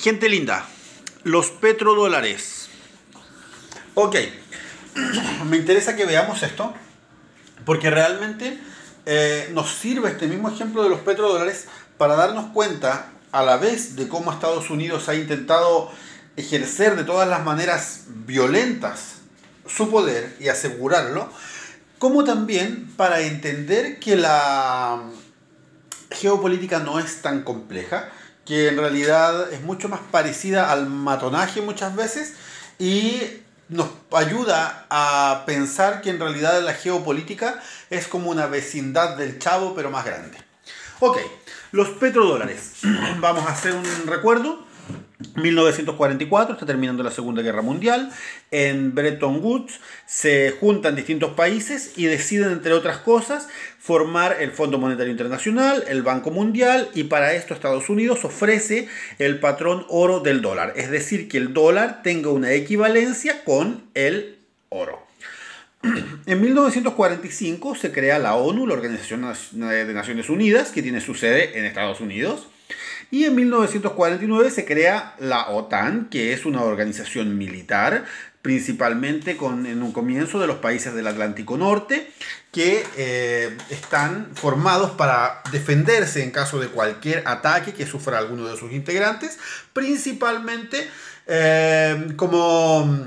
Gente linda, los petrodólares. Ok, me interesa que veamos esto, porque realmente nos sirve este mismo ejemplo de los petrodólares para darnos cuenta a la vez de cómo Estados Unidos ha intentado ejercer de todas las maneras violentas su poder y asegurarlo, como también para entender que la geopolítica no es tan compleja, que en realidad es mucho más parecida al matonaje muchas veces y nos ayuda a pensar que en realidad la geopolítica es como una vecindad del Chavo pero más grande. Ok, los petrodólares. Vamos a hacer un recuerdo. 1944, está terminando la Segunda Guerra Mundial. En Bretton Woods se juntan distintos países y deciden, entre otras cosas, formar el Fondo Monetario Internacional, el Banco Mundial, y para esto Estados Unidos ofrece el patrón oro del dólar, es decir, que el dólar tenga una equivalencia con el oro. En 1945 se crea la ONU, la Organización de Naciones Unidas, que tiene su sede en Estados Unidos. Y en 1949 se crea la OTAN, que es una organización militar, principalmente en un comienzo de los países del Atlántico Norte, que están formados para defenderse en caso de cualquier ataque que sufra alguno de sus integrantes, principalmente como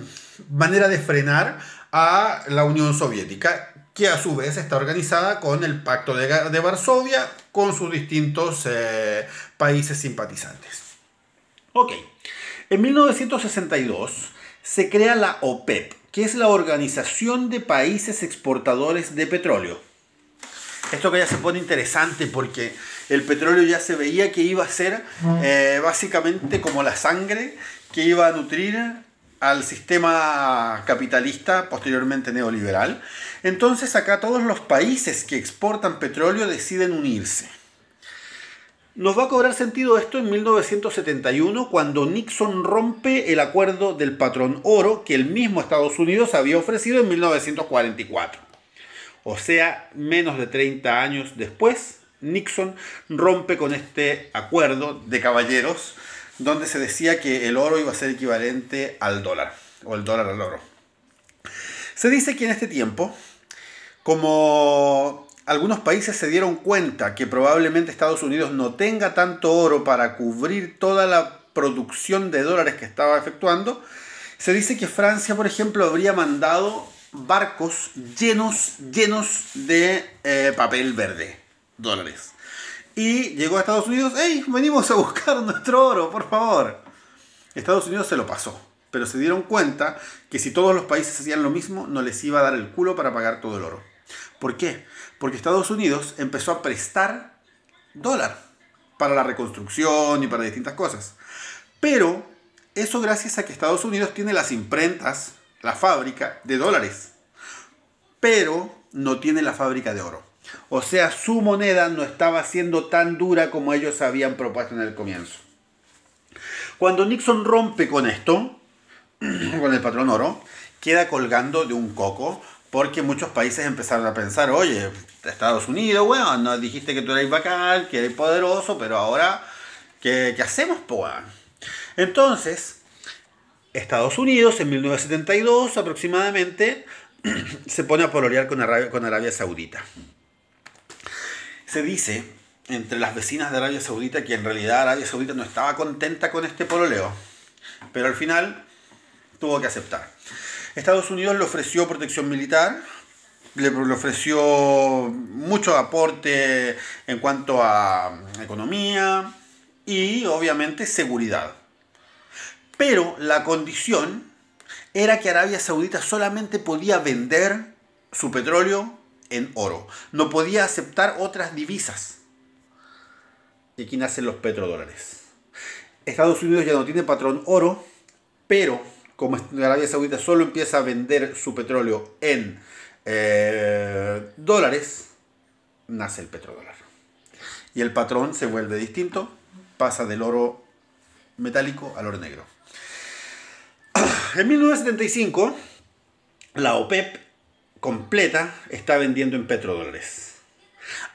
manera de frenar a la Unión Soviética, que a su vez está organizada con el Pacto de Varsovia, con sus distintos países simpatizantes. Ok, en 1962 se crea la OPEP, que es la Organización de Países Exportadores de Petróleo. Esto que ya se pone interesante porque el petróleo ya se veía que iba a ser básicamente como la sangre que iba a nutrir al sistema capitalista, posteriormente neoliberal. Entonces acá todos los países que exportan petróleo deciden unirse. Nos va a cobrar sentido esto en 1971, cuando Nixon rompe el acuerdo del patrón oro que el mismo Estados Unidos había ofrecido en 1944. O sea, menos de 30 años después, Nixon rompe con este acuerdo de caballeros, donde se decía que el oro iba a ser equivalente al dólar, o el dólar al oro. Se dice que en este tiempo, como algunos países se dieron cuenta que probablemente Estados Unidos no tenga tanto oro para cubrir toda la producción de dólares que estaba efectuando, se dice que Francia, por ejemplo, habría mandado barcos llenos de papel verde, dólares. Y llegó a Estados Unidos, ¡hey! Venimos a buscar nuestro oro, por favor. Estados Unidos se lo pasó, pero se dieron cuenta que si todos los países hacían lo mismo, no les iba a dar el culo para pagar todo el oro. ¿Por qué? Porque Estados Unidos empezó a prestar dólar para la reconstrucción y para distintas cosas. Pero eso gracias a que Estados Unidos tiene las imprentas, la fábrica de dólares, pero no tiene la fábrica de oro. O sea, su moneda no estaba siendo tan dura como ellos habían propuesto en el comienzo. Cuando Nixon rompe con esto, con el patrón oro, queda colgando de un coco, porque muchos países empezaron a pensar, oye, Estados Unidos, bueno, nos dijiste que tú eres bacán, que eres poderoso, pero ahora, ¿qué hacemos, po? Entonces, Estados Unidos en 1972 aproximadamente se pone a pololear con Arabia Saudita. Se dice entre las vecinas de Arabia Saudita que en realidad Arabia Saudita no estaba contenta con este pololeo, pero al final tuvo que aceptar. Estados Unidos le ofreció protección militar, le ofreció mucho aporte en cuanto a economía y obviamente seguridad. Pero la condición era que Arabia Saudita solamente podía vender su petróleo en oro. No podía aceptar otras divisas. Y aquí nacen los petrodólares. Estados Unidos ya no tiene patrón oro, pero como Arabia Saudita solo empieza a vender su petróleo en dólares, nace el petrodólar. Y el patrón se vuelve distinto, pasa del oro metálico al oro negro. En 1975, la OPEP completa está vendiendo en petrodólares.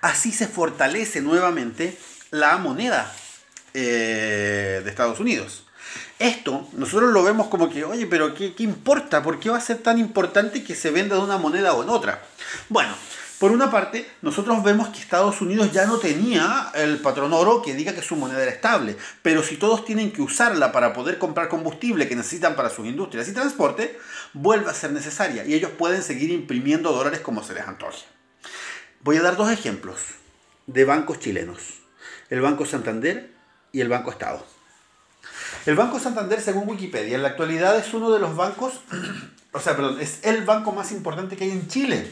Así se fortalece nuevamente la moneda de Estados Unidos. Esto nosotros lo vemos como que, oye, pero ¿qué importa? ¿Por qué va a ser tan importante que se venda de una moneda o en otra? Bueno, por una parte, nosotros vemos que Estados Unidos ya no tenía el patrón oro que diga que su moneda era estable, pero si todos tienen que usarla para poder comprar combustible que necesitan para sus industrias y transporte, vuelve a ser necesaria y ellos pueden seguir imprimiendo dólares como se les antoje. Voy a dar dos ejemplos de bancos chilenos, el Banco Santander y el Banco Estado. El Banco Santander, según Wikipedia, en la actualidad es uno de los bancos, es el banco más importante que hay en Chile.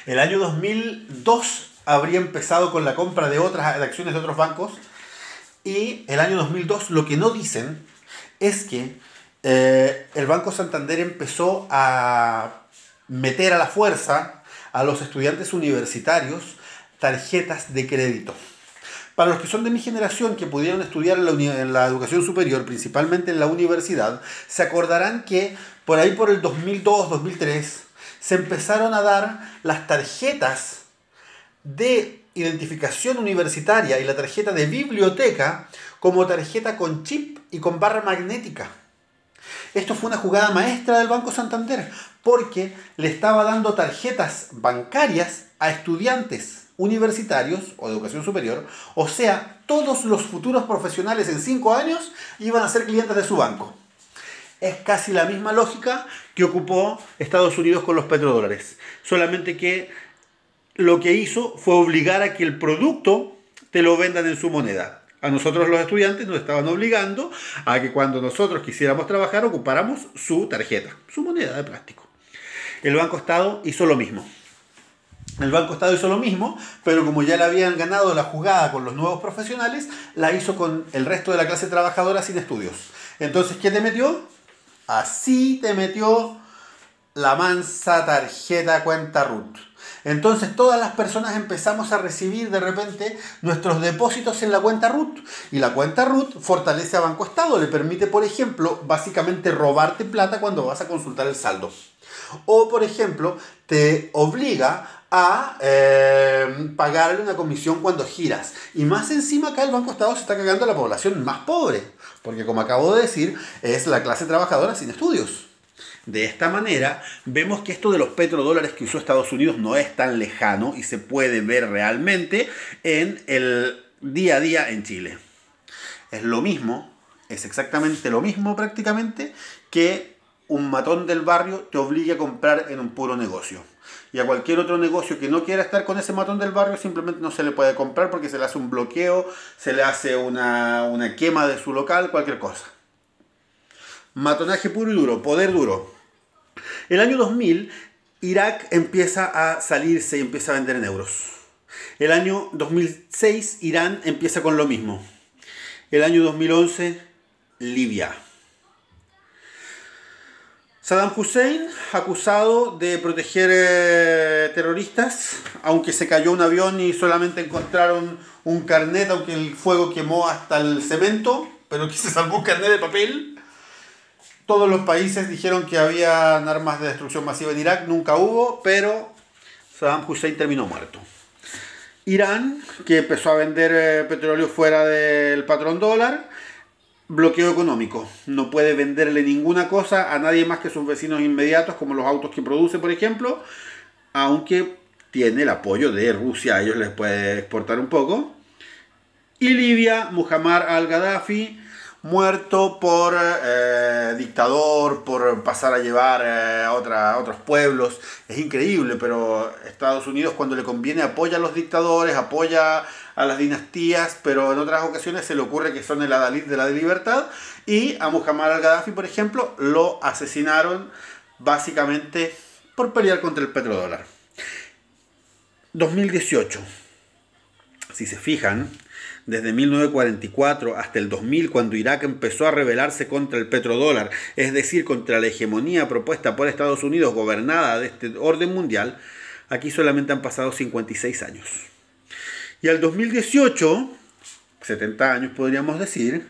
El año 2002 habría empezado con la compra de acciones de otros bancos y el año 2002 lo que no dicen es que el Banco Santander empezó a meter a la fuerza a los estudiantes universitarios tarjetas de crédito. Para los que son de mi generación, que pudieron estudiar en la educación superior, principalmente en la universidad, se acordarán que por ahí por el 2002-2003 se empezaron a dar las tarjetas de identificación universitaria y la tarjeta de biblioteca como tarjeta con chip y con barra magnética. Esto fue una jugada maestra del Banco Santander porque le estaba dando tarjetas bancarias a estudiantes universitarios o de educación superior, o sea, todos los futuros profesionales en 5 años iban a ser clientes de su banco. Es casi la misma lógica que ocupó Estados Unidos con los petrodólares, solamente que lo que hizo fue obligar a que el producto te lo vendan en su moneda. A nosotros los estudiantes nos estaban obligando a que cuando nosotros quisiéramos trabajar ocupáramos su tarjeta, su moneda de plástico. El Banco Estado hizo lo mismo. El Banco Estado hizo lo mismo, pero como ya le habían ganado la jugada con los nuevos profesionales, la hizo con el resto de la clase trabajadora sin estudios. Entonces, ¿qué te metió? Así te metió la mansa tarjeta cuenta RUT. Entonces todas las personas empezamos a recibir de repente nuestros depósitos en la cuenta RUT. Y la cuenta RUT fortalece a Banco Estado. Le permite, por ejemplo, básicamente robarte plata cuando vas a consultar el saldo. O, por ejemplo, te obliga a pagarle una comisión cuando giras. Y más encima acá el Banco Estado se está cagando a la población más pobre. Porque como acabo de decir, es la clase trabajadora sin estudios. De esta manera, vemos que esto de los petrodólares que usó Estados Unidos no es tan lejano y se puede ver realmente en el día a día en Chile. Es lo mismo, es exactamente lo mismo prácticamente que un matón del barrio te obligue a comprar en un puro negocio. Y a cualquier otro negocio que no quiera estar con ese matón del barrio simplemente no se le puede comprar porque se le hace un bloqueo, se le hace una quema de su local, cualquier cosa. Matonaje puro y duro, poder duro. El año 2000, Irak empieza a salirse y empieza a vender en euros. El año 2006, Irán empieza con lo mismo. El año 2011, Libia. Saddam Hussein, acusado de proteger terroristas, aunque se cayó un avión y solamente encontraron un carnet, aunque el fuego quemó hasta el cemento, pero que se salvó un carnet de papel. Todos los países dijeron que había armas de destrucción masiva en Irak, nunca hubo, pero Saddam Hussein terminó muerto. Irán, que empezó a vender petróleo fuera del patrón dólar, bloqueo económico. No puede venderle ninguna cosa a nadie más que sus vecinos inmediatos, como los autos que produce, por ejemplo, aunque tiene el apoyo de Rusia, a ellos les puede exportar un poco. Y Libia, Muammar al-Gaddafi, muerto por dictador, por pasar a llevar a otros pueblos. Es increíble, pero Estados Unidos cuando le conviene apoya a los dictadores, apoya a las dinastías, pero en otras ocasiones se le ocurre que son el adalid de la libertad. Y a Muammar al-Gaddafi, por ejemplo, lo asesinaron básicamente por pelear contra el petrodólar. 2018. Si se fijan, desde 1944 hasta el 2000, cuando Irak empezó a rebelarse contra el petrodólar, es decir, contra la hegemonía propuesta por Estados Unidos, gobernada de este orden mundial, aquí solamente han pasado 56 años. Y al 2018, 70 años podríamos decir,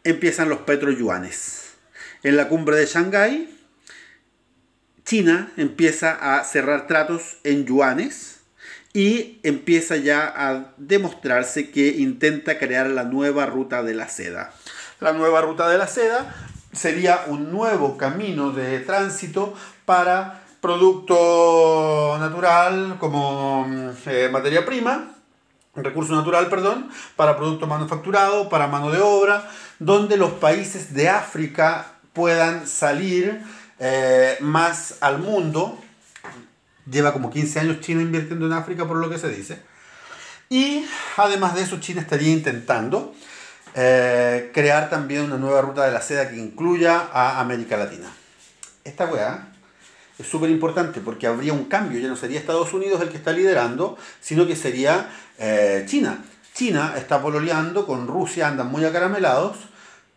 empiezan los petroyuanes. En la cumbre de Shanghái, China empieza a cerrar tratos en yuanes y empieza ya a demostrarse que intenta crear la nueva ruta de la seda. La nueva ruta de la seda sería un nuevo camino de tránsito para producto natural como materia prima, recurso natural, perdón, para producto manufacturado, para mano de obra, donde los países de África puedan salir más al mundo. Lleva como 15 años China invirtiendo en África, por lo que se dice. Y además de eso, China estaría intentando crear también una nueva ruta de la seda que incluya a América Latina. Esta weá es súper importante porque habría un cambio. Ya no sería Estados Unidos el que está liderando, sino que sería China. China está pololeando con Rusia, andan muy acaramelados,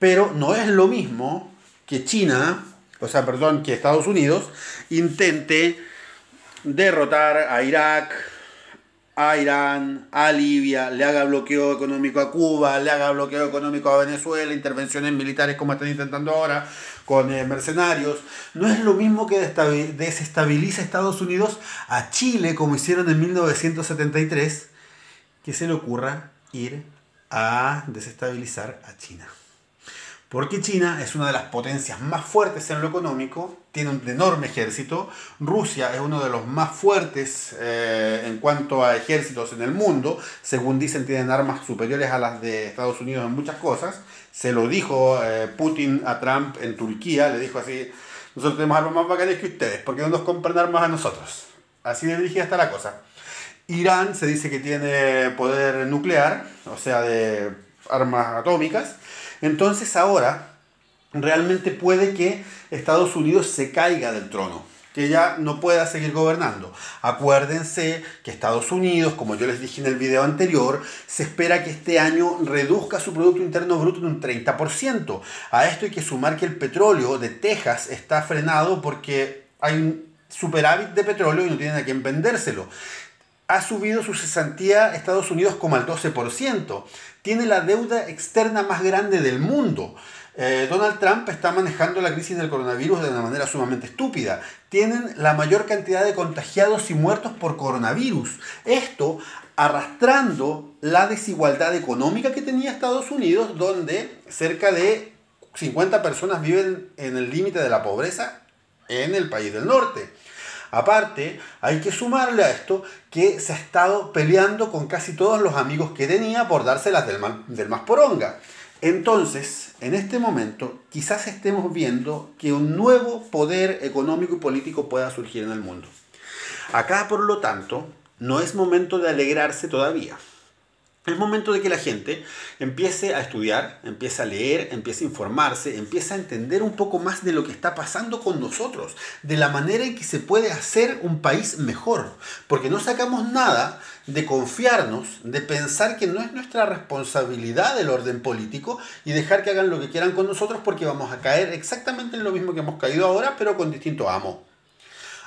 pero no es lo mismo que China, que Estados Unidos intente derrotar a Irak, a Irán, a Libia, le haga bloqueo económico a Cuba, le haga bloqueo económico a Venezuela, intervenciones militares como están intentando ahora con mercenarios. No es lo mismo que desestabilice Estados Unidos a Chile como hicieron en 1973, que se le ocurra ir a desestabilizar a China. Porque China es una de las potencias más fuertes en lo económico, tiene un enorme ejército. Rusia es uno de los más fuertes en cuanto a ejércitos en el mundo. Según dicen, tienen armas superiores a las de Estados Unidos en muchas cosas. Se lo dijo Putin a Trump en Turquía, le dijo así: nosotros tenemos armas más bacanas que ustedes, ¿por qué no nos compran armas a nosotros? Así de dirigida está la cosa. Irán se dice que tiene poder nuclear, o sea, de armas atómicas. Entonces ahora realmente puede que Estados Unidos se caiga del trono, que ya no pueda seguir gobernando. Acuérdense que Estados Unidos, como yo les dije en el video anterior, se espera que este año reduzca su Producto Interno Bruto en un 30%. A esto hay que sumar que el petróleo de Texas está frenado porque hay un superávit de petróleo y no tienen a quién vendérselo. Ha subido su cesantía Estados Unidos como al 12%. Tiene la deuda externa más grande del mundo. Donald Trump está manejando la crisis del coronavirus de una manera sumamente estúpida. Tienen la mayor cantidad de contagiados y muertos por coronavirus. Esto arrastrando la desigualdad económica que tenía Estados Unidos, donde cerca de 50 personas viven en el límite de la pobreza en el país del norte. Aparte, hay que sumarle a esto que se ha estado peleando con casi todos los amigos que tenía por dárselas del más poronga. Entonces, en este momento, quizás estemos viendo que un nuevo poder económico y político pueda surgir en el mundo. Acá, por lo tanto, no es momento de alegrarse todavía. Es momento de que la gente empiece a estudiar, empiece a leer, empiece a informarse, empiece a entender un poco más de lo que está pasando con nosotros, de la manera en que se puede hacer un país mejor. Porque no sacamos nada de confiarnos, de pensar que no es nuestra responsabilidad el orden político y dejar que hagan lo que quieran con nosotros, porque vamos a caer exactamente en lo mismo que hemos caído ahora, pero con distinto amo.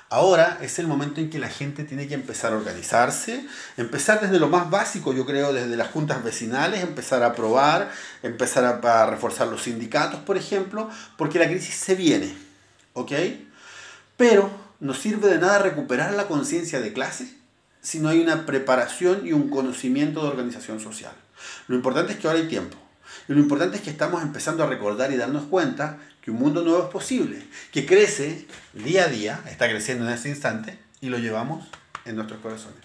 Ahora es el momento en que la gente tiene que empezar a organizarse, empezar desde lo más básico, yo creo, desde las juntas vecinales, empezar a aprobar, empezar a reforzar los sindicatos, por ejemplo, porque la crisis se viene, ¿ok? Pero no sirve de nada recuperar la conciencia de clase si no hay una preparación y un conocimiento de organización social. Lo importante es que ahora hay tiempo. Y lo importante es que estamos empezando a recordar y darnos cuenta que un mundo nuevo es posible, que crece día a día, está creciendo en este instante y lo llevamos en nuestros corazones.